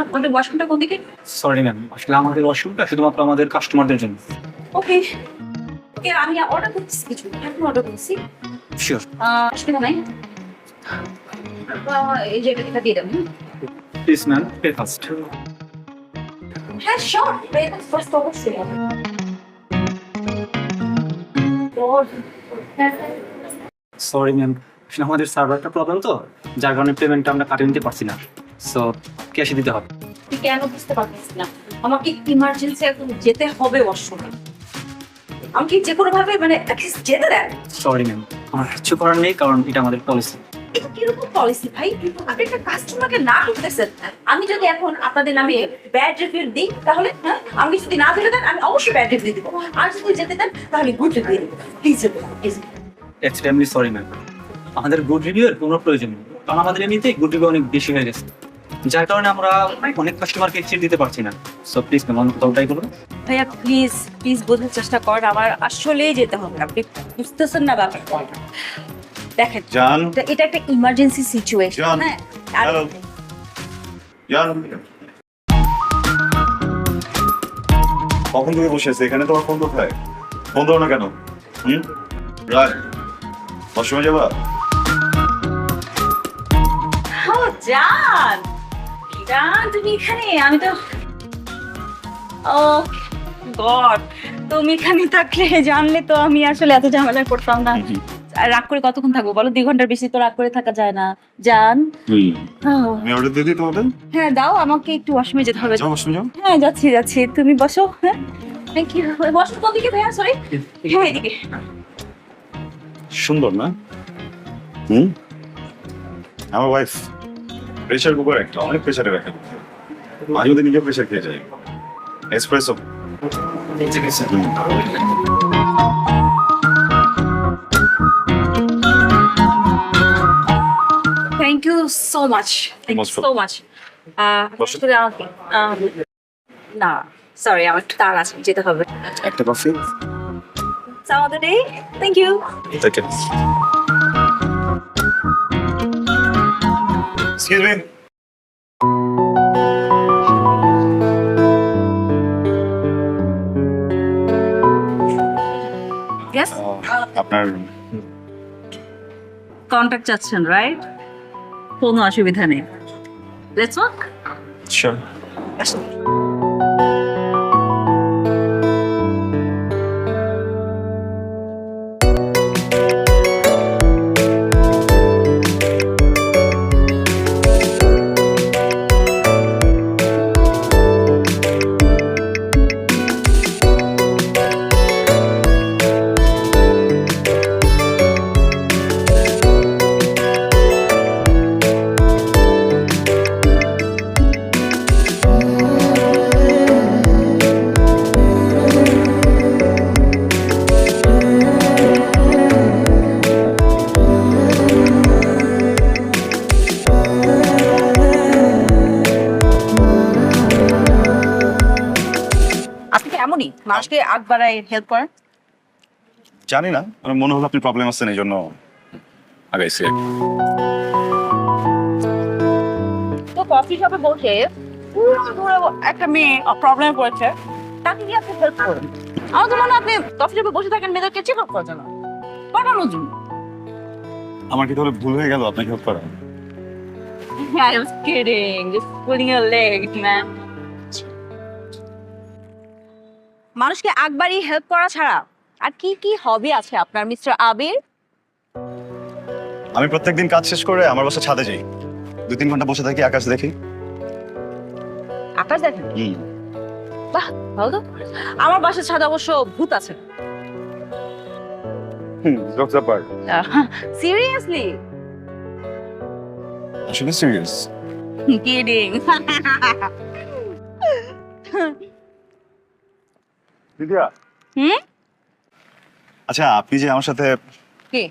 আপনাদের ওয়াশরুমটা কোন দিকে? সরি ম্যাম, আসলে আমাদের ওয়াশরুমটা শুধুমাত্র আমাদের কাস্টমারদের জন্য। ওকে ওকে, আমি অর্ডার করতেছি কিছু, এখন অর্ডার করতেছি। শিওর। অসুবিধা নাই। এই যে এটা দিয়ে দেবেন। Please ma'am, pay first. হ্যাঁ শিওর, এটা ফার্স্ট অবশ্যই হবে। Lord, সরি ম্যাম, আসলে আমাদের সার্ভারটা প্রবলেম তো, যার কারণে পেমেন্টটা আমরা কাটিয়ে নিতে পারছি না। সো ক্যাশে দিতে হবে। আপনি কেন বুঝতে পারতেছি না? আমাকে ইমার্জেন্সি এখন যেতে হবে ওয়াশরুমে। আমাকে যে কোনো ভাবে মানে অ্যাটলিস্ট যেতে দেন। সরি ম্যাম, আমার কিছু করার নেই, কারণ এটা আমাদের পলিসি। এটা কিরকম পলিসি ভাই? আপনি একটা কাস্টমারকে না করতেছেন। আমি যদি এখন আপনাদের নামে ব্যাড রিভিউ দিই তাহলে আমি যদি না দিলে দেন আমি অবশ্যই ব্যাড রিভিউ দিব। আর যদি যেতে দেন তাহলে গুড রিভিউ দিব। Please please. Extremely sorry ma'am, আমাদের গুড রিভিউ এর কোনো প্রয়োজন নেই, কারণ আমাদের এমনিতেই গুড রিভিউ অনেক বেশি হয়ে গেছে, যার কারণে আমরা অনেক কাস্টমারকে এক্সিট দিতে পারছি না। সো প্লিজ ম্যাম, অন্য কোথাও ট্রাই করুন। ভাইয়া প্লিজ প্লিজ বোঝার চেষ্টা কর, আমার আসলেই যেতে হবে। আপনি বুঝতেছেন না ব্যাপারটা। দেখেন জান, এটা একটা ইমার্জেন্সি সিচুয়েশন। জান, হ্যাঁ আর হ্যালো জান, কখন থেকে বসে আছে এখানে? তোমার ফোন কোথায়? ফোন দাও না কেন? রাজ, অসময় যাবা? ও জান, জান তুমি এখানে? আমি তো ও গড, তুমি এখানে থাকলে জানলে তো আমি আসলে এত ঝামেলায় পড়তাম না। আর রাগ করে কতক্ষণ থাকবো বলো? 2 ঘন্টার বেশি তো রাগ করে থাকা যায় না জান। আমি অর্ডার দিয়ে দিই তোমাদের? হ্যাঁ দাও, আমাকে একটু ওয়াশরুমে যেতে হবে। যাও, অসময় যাও। হ্যাঁ যাচ্ছি যাচ্ছি, তুমি বসো। হ্যাঁ থ্যাংক ইউ। ওয়াশরুম কোন দিকে ভাইয়া? সরি, হ্যাঁ এদিকে। সুন্দর না? আমার ওয়াইফ প্রেশার কুকার একটা অনেক প্রেশারে রাখে, মাঝে মধ্যে নিজে প্রেশার খেয়ে যায়। Espresso. Thank you so much, thank Most you so much. বসো। আসলে আমাকে না সরি, আমার একটু তাড়া আছে, যেতে হবে। একটা coffee. Some other day. Thank you. Take it. Excuse me. Yes. আপনার কন্ট্যাক্ট চাচ্ছেন, রাইট? কোনো অসুবিধা নেই। Let's walk. শিওর। আপনি কি এমনই মানুষকে আগ বাড়ায় হেল্প করেন? জানি না, আমার মনে হলো আপনি প্রবলেম আছেন, এই জন্য আগাইছি। তো কফি শপে বসে দূরে একটা মেয়ে প্রবলেমে পড়েছে, তাকে কি আপনি হেল্প করেন? আমার তো মনে হয় আপনি কফি শপে বসে থাকেন মেয়েদেরকে চেক আপ করার জন্য, পড়ানোর জন্য। আমার কি তাহলে ভুল হয়ে গেল আপনাকে হেল্প করা? I was kidding, just pulling your leg, man. মানুষকে আগ বাড়িয়ে হেল্প করা ছাড়া আর কি কি হবি আছে আপনার মিস্টার আবির? আমি প্রত্যেকদিন কাজ শেষ করে আমার বাসা ছাদে যাই, 2-3 ঘন্টা বসে থাকি, আকাশ দেখি। আকাশ দেখেন? বাহ ভালো তো। আমার বাসার ছাদে অবশ্য ভূত আছে। Jokes apart. সিরিয়াসলি? আসলে সিরিয়াস। কিডিং। দিদিয়া, আচ্ছা আপনি যে আমার সাথে কি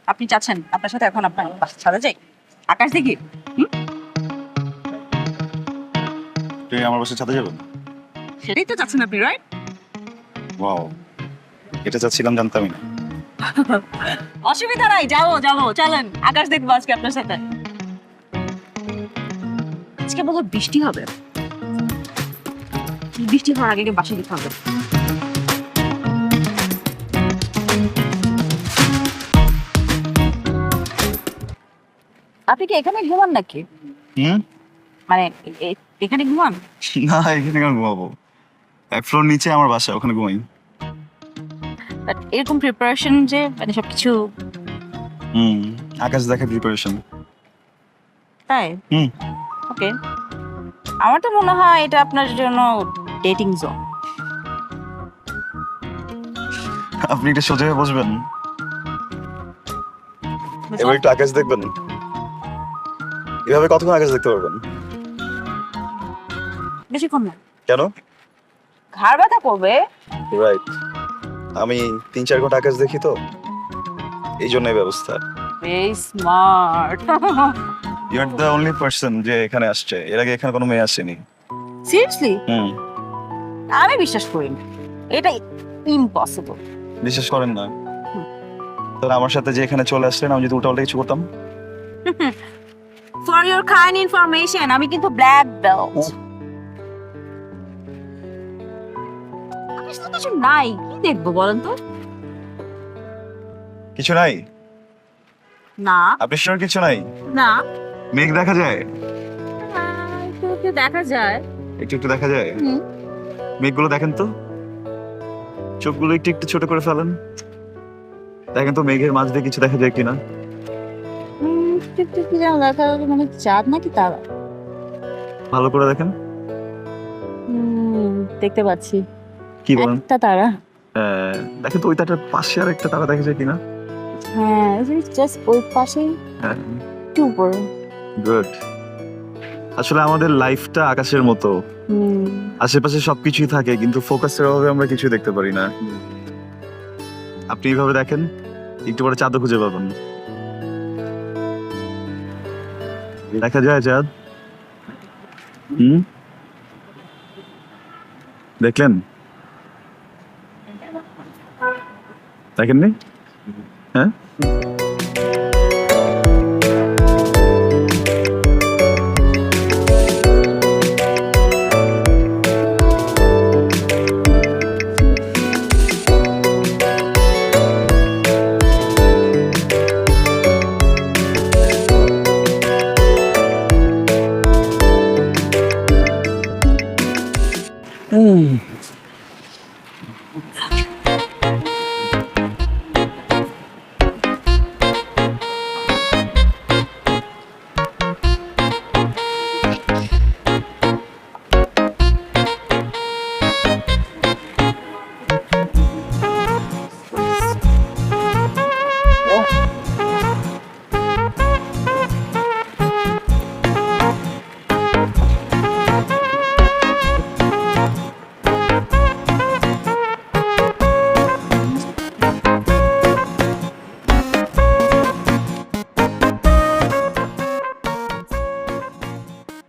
আপনি চাচ্ছেন আপনার সাথে এখন আপনার বাসার ছাদে যাই, আকাশ দেখি? আমার বাসার ছাদে যাবেন? সেটাই তো চাচ্ছেন আপনি, রাইট? ওয়াও, এটা চাচ্ছিলাম, জানতামই না। অসুবিধা নাই, যাবো যাবো, চলেন আকাশ দেখবো আজকে আপনার সাথে। আজকে বোধহয় বৃষ্টি হবে। বৃষ্টি হওয়ার আগে বাসায় যেতে হবে। আপনি কি এখানে ঘুমান নাকি? মানে এখানে ঘুমান? না, এখানে কেন ঘুমাবো? এক ফ্লোর নিচে আমার বাসা, ওখানে ঘুমাই। বাট এরকম প্রিপারেশন যে মানে সবকিছু আকাশ দেখা প্রিপারেশন। তাই? হুম। ওকে। আমার তো মনে হয় এটা আপনার জন্য ডেটিং জোন। আপনি একটু সোজা হয়ে বসবেন, এবার একটু আকাশ দেখবেন। এভাবে কতক্ষণ আকাশ দেখতে পারবেন? বেশিক্ষণ না। কেন? ঘাড় ব্যথা করবে। রাইট, আমি 3-4 ঘন্টা আকাশ দেখি তো, এই জন্য এই ব্যবস্থা। Very smart. You are the only person যে এখানে আসছে, এর আগে এখানে কোনো মেয়ে আসেনি। সিরিয়াসলি? হুম। আমি বিশ্বাস করি না, এটা ইম্পসিবল। বিশ্বাস করেন না? তাহলে আমার সাথে যে এখানে চলে আসলেন, আমি যদি উল্টাপাল্টা কিছু করতাম? ফর ইওর কাইন্ড ইনফরমেশন, আমি কিন্তু ব্ল্যাক বেল্ট। কিছু কিছু নাই, কি দেখবো বলেন তো? কিছু নাই? না আপনি শিওর কিছু নাই? না, মেঘ দেখা যায়? একটু একটু দেখা যায়। একটু একটু দেখা যায়? হুম। মেঘগুলো দেখেন তো, চোখগুলো একটু একটু ছোট করে ফেলেন, দেখেন তো মেঘের মাঝ দিয়ে কিছু দেখা যায় কিনা। একটু একটু কি যেন দেখা যায়, মানে চাঁদ নাকি তারা? ভালো করে দেখেন। দেখতে পাচ্ছি কি বলেন? একটা তারা। দেখেন তো ওই তারার পাশে আর একটা তারা দেখা যায় কিনা। হ্যাঁ, জাস্ট ওই পাশেই হ্যাঁ, একটু উপরে। গুড। আসলে আমাদের লাইফটা আকাশের মতো, আশেপাশে সবকিছুই থাকে কিন্তু ফোকাসের অভাবে আমরা কিছু দেখতে পারি না। আপনি এইভাবে দেখেন, একটু পরে চাঁদও খুঁজে পাবেন। দেখা যায় চাঁদ? দেখলেন? দেখেননি? হ্যাঁ,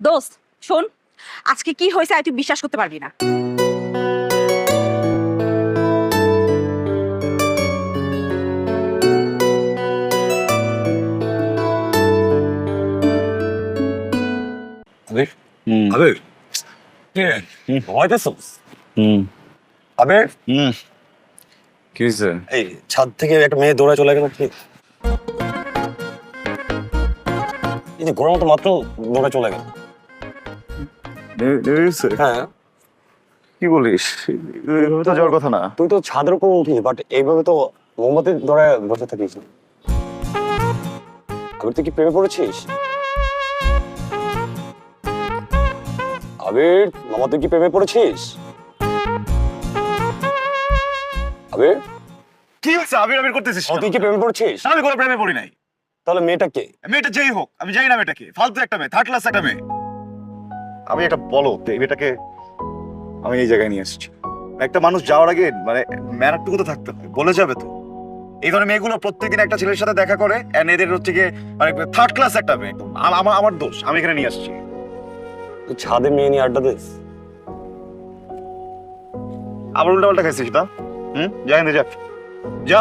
দোস্ত শোন, আজকে কি হয়েছে তুই বিশ্বাস করতে পারবি না। আবির, আবির, কে ঘুমাইতেছস? আবির, কি হয়েছে? এই ছাদ থেকে একটা মেয়ে দৌড়ায় চলে গেল কি? এই যে ঘোড়ার মতো মাত্র দৌড়ায় চলে গেল। হ্যাঁ, কি বলিস? এভাবে তো যাওয়ার কথা না। তুই তো ছাদের উপর উঠিস, বাট এইভাবে তো মোমবাতি দৌড়ায় বসে থাকিস না। আবির, তুই কি প্রেমে পড়েছিস? আবির, মামা, তুই কি প্রেমে পড়েছিস? আবির, কি হয়েছে? আবির আবির করতেছিস কেন? তুই কি প্রেমে পড়েছিস? আমি কোনো প্রেমে পড়ি নাই। তাহলে মেয়েটা কে? মেয়েটা যেই হোক, আমি জানি না মেয়েটাকে, ফালতু একটা মেয়ে, থার্ড ক্লাস একটা মেয়ে। আমি একটা বলো, এই মেয়েটাকে আমি এই জায়গায় নিয়ে এসেছি। একটা মানুষ যাওয়ার আগে মানে ম্যানারটুকু তো থাকতে হবে, বলে যাবে তো। এই ধরনের মেয়েগুলো প্রত্যেকদিন একটা ছেলের সাথে দেখা করে, এন্ড এদের হচ্ছে গিয়ে মানে থার্ড ক্লাস একটা মেয়ে। আমার দোষ, আমি এখানে নিয়ে আসছি। তুই ছাদে মেয়ে নিয়ে আড্ডা দিস? আবার উল্টা পাল্টা খাইছিস না? যাই না, যা যা।